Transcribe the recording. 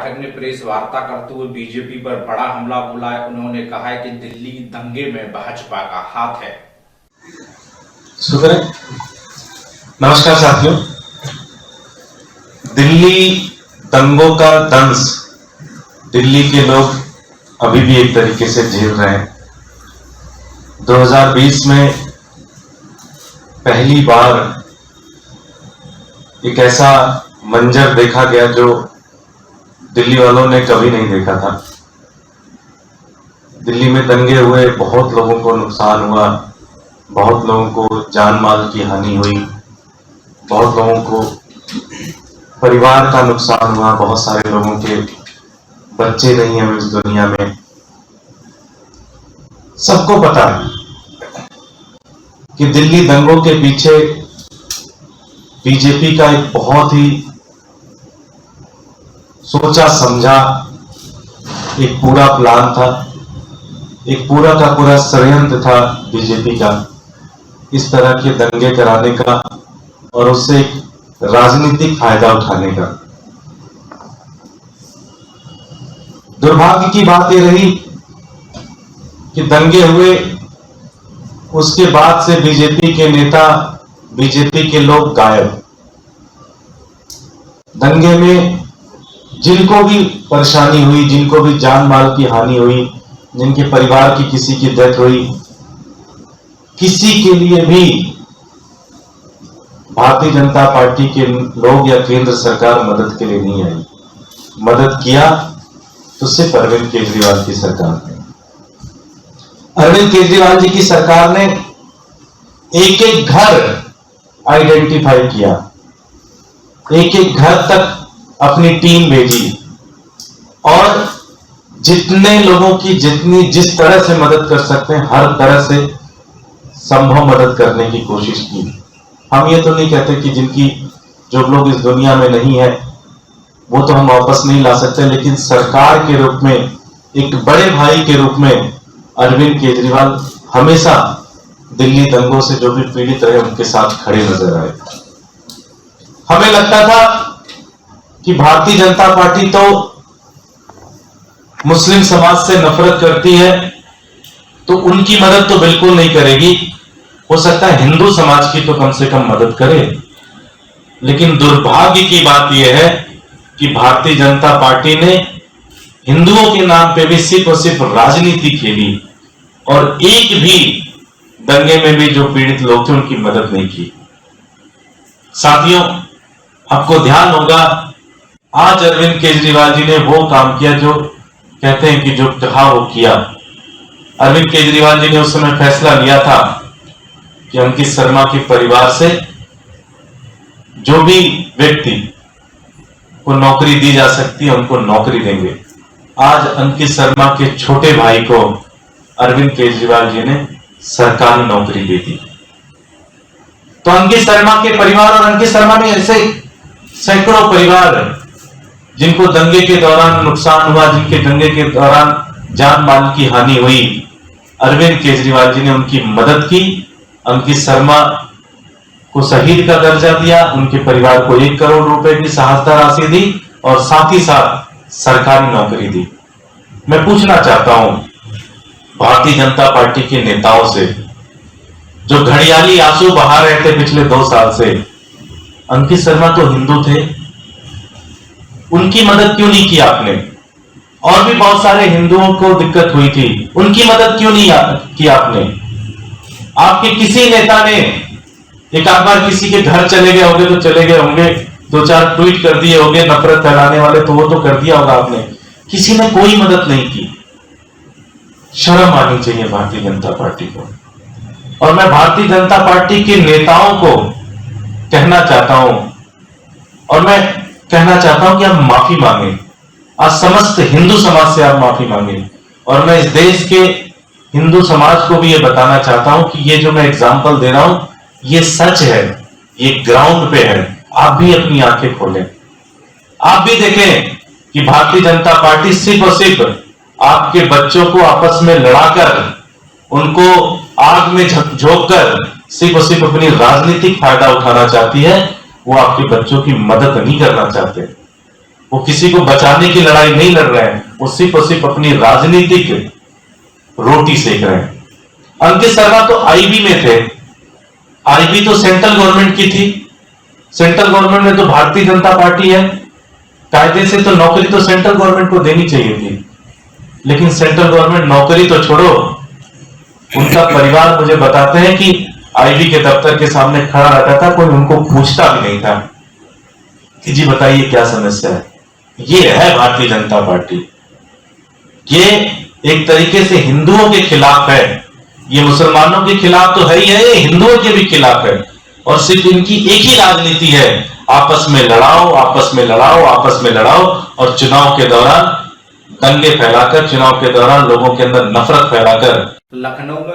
पाठक ने प्रेस वार्ता करते हुए बीजेपी पर बड़ा हमला बोला है। उन्होंने कहा है कि दिल्ली दंगे में भाजपा का हाथ है। नमस्कार साथियों, दिल्ली दंगों का दंश दिल्ली के लोग अभी भी एक तरीके से झेल रहे हैं। 2020 में पहली बार एक ऐसा मंजर देखा गया जो दिल्ली वालों ने कभी नहीं देखा था। दिल्ली में दंगे हुए, बहुत लोगों को नुकसान हुआ, बहुत लोगों को जान माल की हानि हुई, बहुत लोगों को परिवार का नुकसान हुआ, बहुत सारे लोगों के बच्चे नहीं हैं इस दुनिया में। सबको पता है कि दिल्ली दंगों के पीछे बीजेपी का एक बहुत ही सोचा समझा एक पूरा प्लान था, एक पूरा का पूरा षड्यंत्र था बीजेपी का इस तरह के दंगे कराने का और उससे एक राजनीतिक फायदा उठाने का। दुर्भाग्य की बात यह रही कि दंगे हुए, उसके बाद से बीजेपी के नेता, बीजेपी के लोग गायब। दंगे में जिनको भी परेशानी हुई, जिनको भी जान माल की हानि हुई, जिनके परिवार की किसी की डेथ हुई, किसी के लिए भी भारतीय जनता पार्टी के लोग या केंद्र सरकार मदद के लिए नहीं आई। मदद किया तो सिर्फ अरविंद केजरीवाल की सरकार ने। अरविंद केजरीवाल जी की सरकार ने एक एक घर आइडेंटिफाई किया, एक एक घर तक अपनी टीम भेजी और जितने लोगों की जिस तरह से मदद कर सकते हैं हर तरह से संभव मदद करने की कोशिश की। हम ये तो नहीं कहते कि जो लोग इस दुनिया में नहीं है वो तो हम वापस नहीं ला सकते, लेकिन सरकार के रूप में, एक बड़े भाई के रूप में अरविंद केजरीवाल हमेशा दिल्ली दंगों से जो भी पीड़ित रहे उनके साथ खड़े नजर आए। हमें लगता था कि भारतीय जनता पार्टी तो मुस्लिम समाज से नफरत करती है तो उनकी मदद तो बिल्कुल नहीं करेगी, हो सकता है हिंदू समाज की तो कम से कम मदद करे। लेकिन दुर्भाग्य की बात यह है कि भारतीय जनता पार्टी ने हिंदुओं के नाम पे भी सिर्फ और सिर्फ राजनीति खेली और एक भी दंगे में भी जो पीड़ित लोग थे उनकी मदद नहीं की। साथियों, आपको ध्यान होगा आज अरविंद केजरीवाल जी ने वो काम किया जो कहते हैं कि जो कहा वो किया। अरविंद केजरीवाल जी ने उस समय फैसला लिया था कि अंकित शर्मा के परिवार से जो भी व्यक्ति को नौकरी दी जा सकती है उनको नौकरी देंगे। आज अंकित शर्मा के छोटे भाई को अरविंद केजरीवाल जी ने सरकारी नौकरी दे दी। तो अंकित शर्मा के परिवार और अंकित शर्मा में ऐसे सैकड़ों परिवार जिनको दंगे के दौरान नुकसान हुआ, जिनके दंगे के दौरान जान माल की हानि हुई, अरविंद केजरीवाल जी ने उनकी मदद की। अंकित शर्मा को शहीद का दर्जा दिया, उनके परिवार को 1 करोड़ रुपए की सहायता राशि दी और साथ ही साथ सरकारी नौकरी दी। मैं पूछना चाहता हूं भारतीय जनता पार्टी के नेताओं से जो घड़ियाली आंसू बहा रहे थे पिछले 2 साल से, अंकित शर्मा तो हिंदू थे, उनकी मदद क्यों नहीं की आपने? और भी बहुत सारे हिंदुओं को दिक्कत हुई थी, उनकी मदद क्यों नहीं की आपने? आपके किसी नेता ने एक आध बार किसी के घर चले गए होंगे तो चले गए होंगे, 2-4 ट्वीट कर दिए होंगे नफरत फैलाने वाले, तो वो तो कर दिया होगा आपने। किसी ने कोई मदद नहीं की। शर्म आनी चाहिए भारतीय जनता पार्टी को। और मैं भारतीय जनता पार्टी के नेताओं को कहना चाहता हूं और मैं कहना चाहता हूं कि आप माफी मांगे। आज समस्त हिंदू समाज से आप माफी मांगे और मैं इस देश के हिंदू समाज को भी ये बताना चाहता हूं कि ये जो मैं एग्जाम्पल दे रहा हूं ये सच है, ये ग्राउंड पे है। आप भी अपनी आंखें खोलें, आप भी देखें कि भारतीय जनता पार्टी सिर्फ और सिर्फ आपके बच्चों को आपस में लड़ाकर, उनको आग में झोंककर सिर्फ और सिर्फ अपनी राजनीतिक फायदा उठाना चाहती है। वो आपके बच्चों की मदद नहीं करना चाहते। वो किसी को बचाने की लड़ाई नहीं लड़ रहे हैं, वो सिर्फ और सिर्फ अपनी राजनीतिक रोटी सेक रहे हैं। अंकित शर्मा तो आईबी में थे, आईबी तो सेंट्रल गवर्नमेंट की थी, सेंट्रल गवर्नमेंट में तो भारतीय जनता पार्टी है, कायदे से तो नौकरी तो सेंट्रल गवर्नमेंट को देनी चाहिए थी, लेकिन सेंट्रल गवर्नमेंट नौकरी तो छोड़ो, उनका परिवार मुझे बताते हैं कि आईबी के दफ्तर के सामने खड़ा रहता था, कोई उनको पूछता भी नहीं था कि जी बताइए क्या समस्या है। ये है भारतीय जनता पार्टी, ये एक तरीके से हिंदुओं के खिलाफ है, ये मुसलमानों के खिलाफ तो है ही है, ये हिंदुओं के भी खिलाफ है। और सिर्फ इनकी एक ही राजनीति है, आपस में लड़ाओ, आपस में लड़ाओ, आपस में लड़ाओ, और चुनाव के दौरान दंगे फैलाकर, चुनाव के दौरान लोगों के अंदर नफरत फैलाकर। लखनऊ में